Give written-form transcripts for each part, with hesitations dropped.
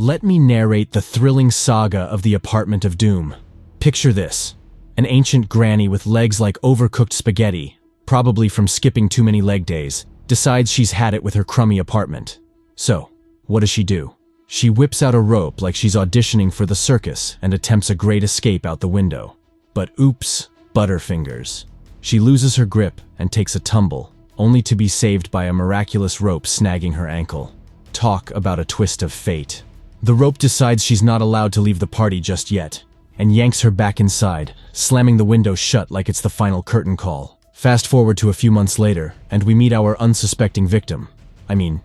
Let me narrate the thrilling saga of the apartment of doom. Picture this. An ancient granny with legs like overcooked spaghetti, probably from skipping too many leg days, decides she's had it with her crummy apartment. So, what does she do? She whips out a rope like she's auditioning for the circus and attempts a great escape out the window. But oops, butterfingers. She loses her grip and takes a tumble, only to be saved by a miraculous rope snagging her ankle. Talk about a twist of fate. The rope decides she's not allowed to leave the party just yet, and yanks her back inside, slamming the window shut like it's the final curtain call. Fast forward to a few months later, and we meet our unsuspecting victim.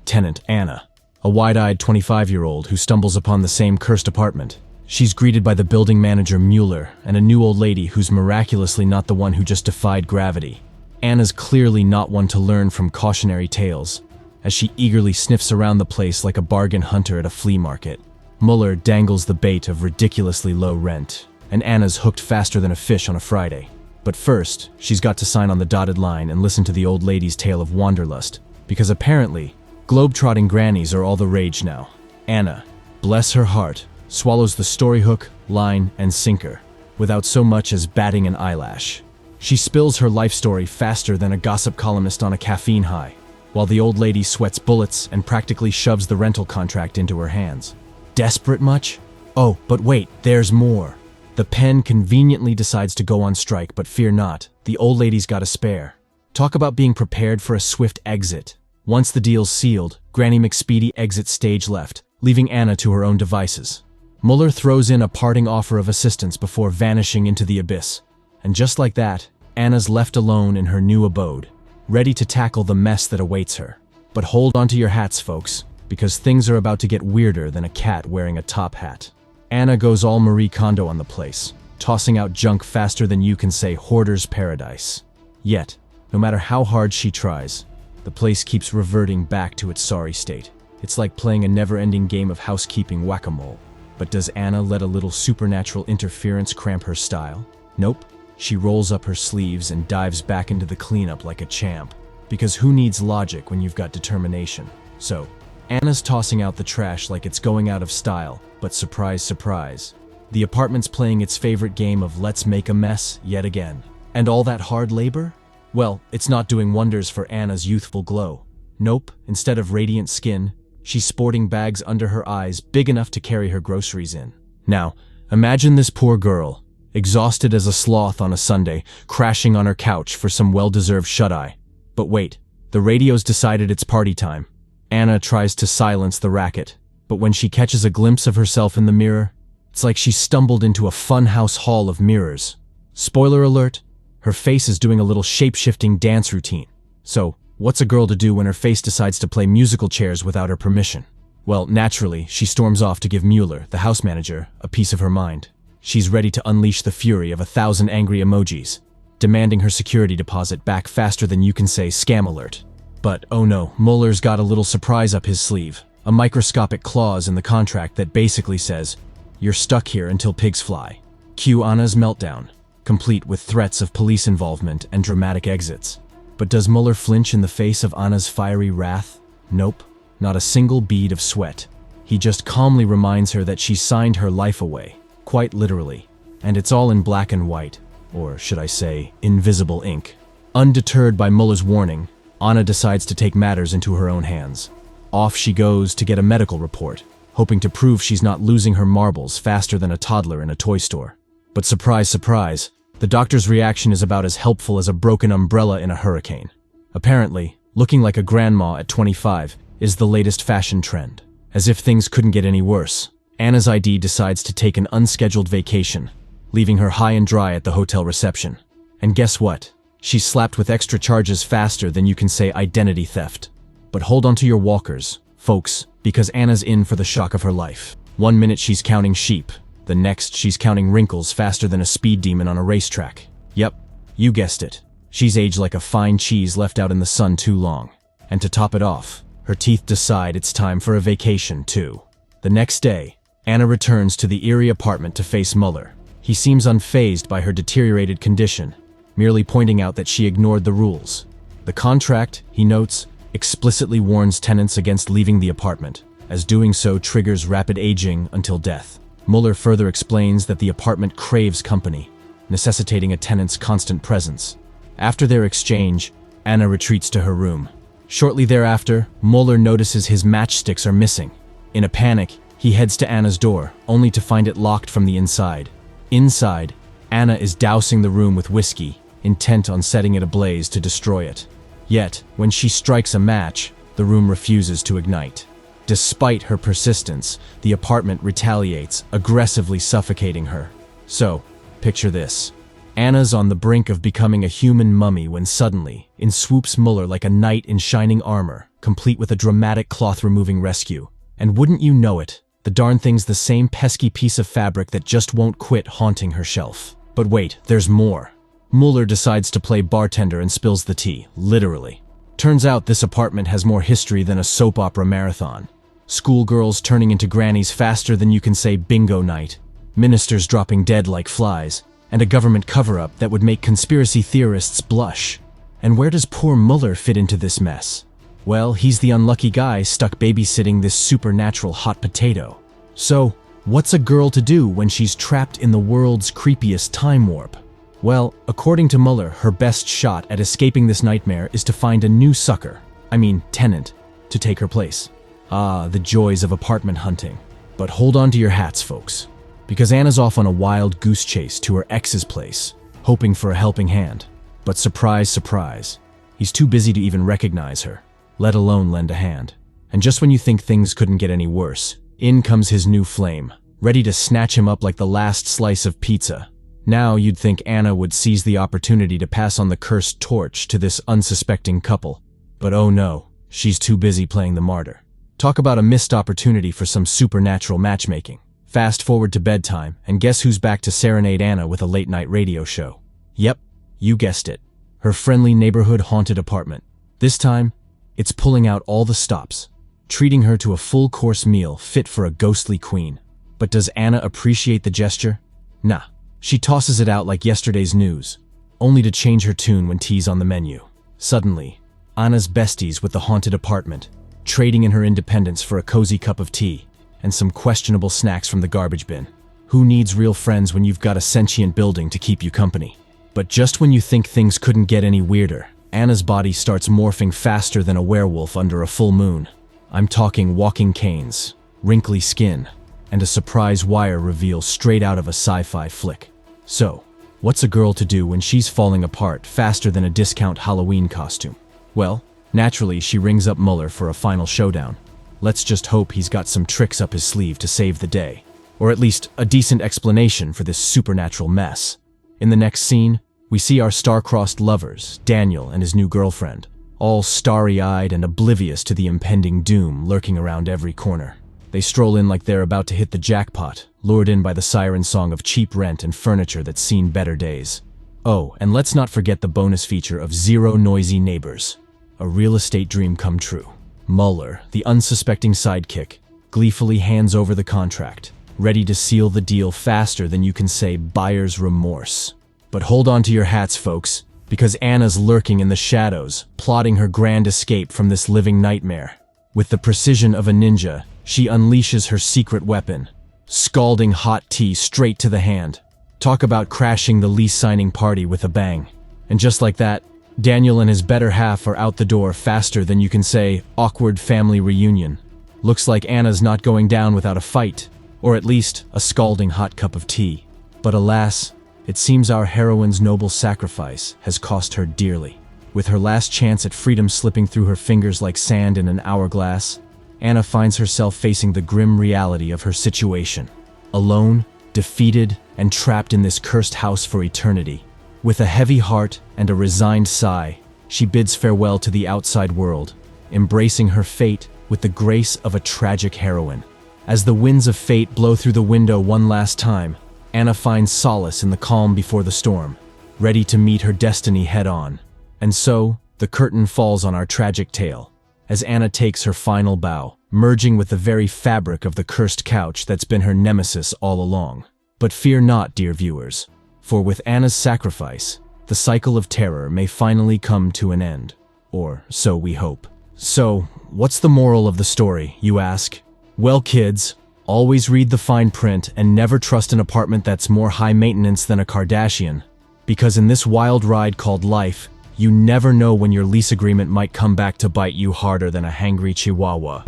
Tenant Anna. A wide-eyed 25-year-old who stumbles upon the same cursed apartment. She's greeted by the building manager Mueller and a new old lady who's miraculously not the one who just defied gravity. Anna's clearly not one to learn from cautionary tales, as she eagerly sniffs around the place like a bargain hunter at a flea market. Mueller dangles the bait of ridiculously low rent, and Anna's hooked faster than a fish on a Friday. But first, she's got to sign on the dotted line and listen to the old lady's tale of wanderlust, because apparently, globe-trotting grannies are all the rage now. Anna, bless her heart, swallows the story hook, line, and sinker, without so much as batting an eyelash. She spills her life story faster than a gossip columnist on a caffeine high, while the old lady sweats bullets and practically shoves the rental contract into her hands. Desperate much? Oh, but wait, there's more. The pen conveniently decides to go on strike, but fear not, the old lady's got a spare. Talk about being prepared for a swift exit. Once the deal's sealed, Granny McSpeedy exits stage left, leaving Anna to her own devices. Mueller throws in a parting offer of assistance before vanishing into the abyss. And just like that, Anna's left alone in her new abode, ready to tackle the mess that awaits her. But hold on to your hats, folks, because things are about to get weirder than a cat wearing a top hat. Anna goes all Marie Kondo on the place, tossing out junk faster than you can say hoarder's paradise. Yet, no matter how hard she tries, the place keeps reverting back to its sorry state. It's like playing a never-ending game of housekeeping whack-a-mole. But does Anna let a little supernatural interference cramp her style? Nope. She rolls up her sleeves and dives back into the cleanup like a champ. Because who needs logic when you've got determination? So, Anna's tossing out the trash like it's going out of style, but surprise, surprise. The apartment's playing its favorite game of let's make a mess yet again. And all that hard labor? Well, it's not doing wonders for Anna's youthful glow. Nope, instead of radiant skin, she's sporting bags under her eyes big enough to carry her groceries in. Now, imagine this poor girl, exhausted as a sloth on a Sunday, crashing on her couch for some well-deserved shut-eye. But wait, the radio's decided it's party time. Anna tries to silence the racket, but when she catches a glimpse of herself in the mirror, it's like she stumbled into a funhouse hall of mirrors. Spoiler alert, her face is doing a little shape-shifting dance routine. So, what's a girl to do when her face decides to play musical chairs without her permission? Well, naturally, she storms off to give Mueller, the house manager, a piece of her mind. She's ready to unleash the fury of 1,000 angry emojis, demanding her security deposit back faster than you can say scam alert. But oh no, Mueller's got a little surprise up his sleeve, a microscopic clause in the contract that basically says, "You're stuck here until pigs fly." Cue Anna's meltdown, complete with threats of police involvement and dramatic exits. But does Mueller flinch in the face of Anna's fiery wrath? Nope, not a single bead of sweat. He just calmly reminds her that she signed her life away, quite literally, and it's all in black and white, or should I say, invisible ink. Undeterred by Mueller's warning, Anna decides to take matters into her own hands. Off she goes to get a medical report, hoping to prove she's not losing her marbles faster than a toddler in a toy store. But surprise, surprise, the doctor's reaction is about as helpful as a broken umbrella in a hurricane. Apparently, looking like a grandma at 25 is the latest fashion trend. As if things couldn't get any worse, Anna's ID decides to take an unscheduled vacation, leaving her high and dry at the hotel reception. And guess what? She's slapped with extra charges faster than you can say identity theft. But hold on to your walkers, folks, because Anna's in for the shock of her life. One minute she's counting sheep, the next she's counting wrinkles faster than a speed demon on a racetrack. Yep, you guessed it. She's aged like a fine cheese left out in the sun too long. And to top it off, her teeth decide it's time for a vacation too. The next day, Anna returns to the eerie apartment to face Mueller. He seems unfazed by her deteriorated condition, merely pointing out that she ignored the rules. The contract, he notes, explicitly warns tenants against leaving the apartment, as doing so triggers rapid aging until death. Muller further explains that the apartment craves company, necessitating a tenant's constant presence. After their exchange, Anna retreats to her room. Shortly thereafter, Muller notices his matchsticks are missing. In a panic, he heads to Anna's door, only to find it locked from the inside. Inside, Anna is dousing the room with whiskey, intent on setting it ablaze to destroy it. Yet, when she strikes a match, the room refuses to ignite. Despite her persistence, the apartment retaliates, aggressively suffocating her. So, picture this. Anna's on the brink of becoming a human mummy when suddenly, in swoops Muller like a knight in shining armor, complete with a dramatic cloth-removing rescue. And wouldn't you know it, the darn thing's the same pesky piece of fabric that just won't quit haunting her shelf. But wait, there's more. Muller decides to play bartender and spills the tea, literally. Turns out this apartment has more history than a soap opera marathon. Schoolgirls turning into grannies faster than you can say bingo night, ministers dropping dead like flies, and a government cover-up that would make conspiracy theorists blush. And where does poor Muller fit into this mess? Well, he's the unlucky guy stuck babysitting this supernatural hot potato. So, what's a girl to do when she's trapped in the world's creepiest time warp? Well, according to Muller, her best shot at escaping this nightmare is to find a new tenant, to take her place. Ah, the joys of apartment hunting. But hold on to your hats, folks, because Anna's off on a wild goose chase to her ex's place, hoping for a helping hand. But surprise, surprise, he's too busy to even recognize her, let alone lend a hand. And just when you think things couldn't get any worse, in comes his new flame, ready to snatch him up like the last slice of pizza. Now you'd think Anna would seize the opportunity to pass on the cursed torch to this unsuspecting couple. But oh no, she's too busy playing the martyr. Talk about a missed opportunity for some supernatural matchmaking. Fast forward to bedtime, and guess who's back to serenade Anna with a late-night radio show? Yep, you guessed it. Her friendly neighborhood haunted apartment. This time, it's pulling out all the stops, treating her to a full-course meal fit for a ghostly queen. But does Anna appreciate the gesture? Nah. She tosses it out like yesterday's news, only to change her tune when tea's on the menu. Suddenly, Anna's besties with the haunted apartment, trading in her independence for a cozy cup of tea and some questionable snacks from the garbage bin. Who needs real friends when you've got a sentient building to keep you company? But just when you think things couldn't get any weirder, Anna's body starts morphing faster than a werewolf under a full moon. I'm talking walking canes, wrinkly skin, and a surprise wire reveal straight out of a sci-fi flick. So, what's a girl to do when she's falling apart faster than a discount Halloween costume? Well, naturally she rings up Muller for a final showdown. Let's just hope he's got some tricks up his sleeve to save the day, or at least a decent explanation for this supernatural mess. In the next scene, we see our star-crossed lovers, Daniel and his new girlfriend, all starry-eyed and oblivious to the impending doom lurking around every corner. They stroll in like they're about to hit the jackpot, lured in by the siren song of cheap rent and furniture that's seen better days. Oh, and let's not forget the bonus feature of 0 noisy neighbors. A real estate dream come true. Muller, the unsuspecting sidekick, gleefully hands over the contract, ready to seal the deal faster than you can say buyer's remorse. But hold on to your hats, folks, because Anna's lurking in the shadows, plotting her grand escape from this living nightmare. With the precision of a ninja, she unleashes her secret weapon, scalding hot tea straight to the hand. Talk about crashing the lease signing party with a bang. And just like that, Daniel and his better half are out the door faster than you can say awkward family reunion. Looks like Anna's not going down without a fight, or at least a scalding hot cup of tea. But alas, it seems our heroine's noble sacrifice has cost her dearly. With her last chance at freedom slipping through her fingers like sand in an hourglass, Anna finds herself facing the grim reality of her situation. Alone, defeated, and trapped in this cursed house for eternity. With a heavy heart and a resigned sigh, she bids farewell to the outside world, embracing her fate with the grace of a tragic heroine. As the winds of fate blow through the window one last time, Anna finds solace in the calm before the storm, ready to meet her destiny head-on. And so, the curtain falls on our tragic tale, as Anna takes her final bow, merging with the very fabric of the cursed couch that's been her nemesis all along. But fear not, dear viewers, for with Anna's sacrifice, the cycle of terror may finally come to an end. Or so we hope. So, what's the moral of the story, you ask? Well, kids, always read the fine print and never trust an apartment that's more high maintenance than a Kardashian. Because in this wild ride called life, you never know when your lease agreement might come back to bite you harder than a hangry chihuahua.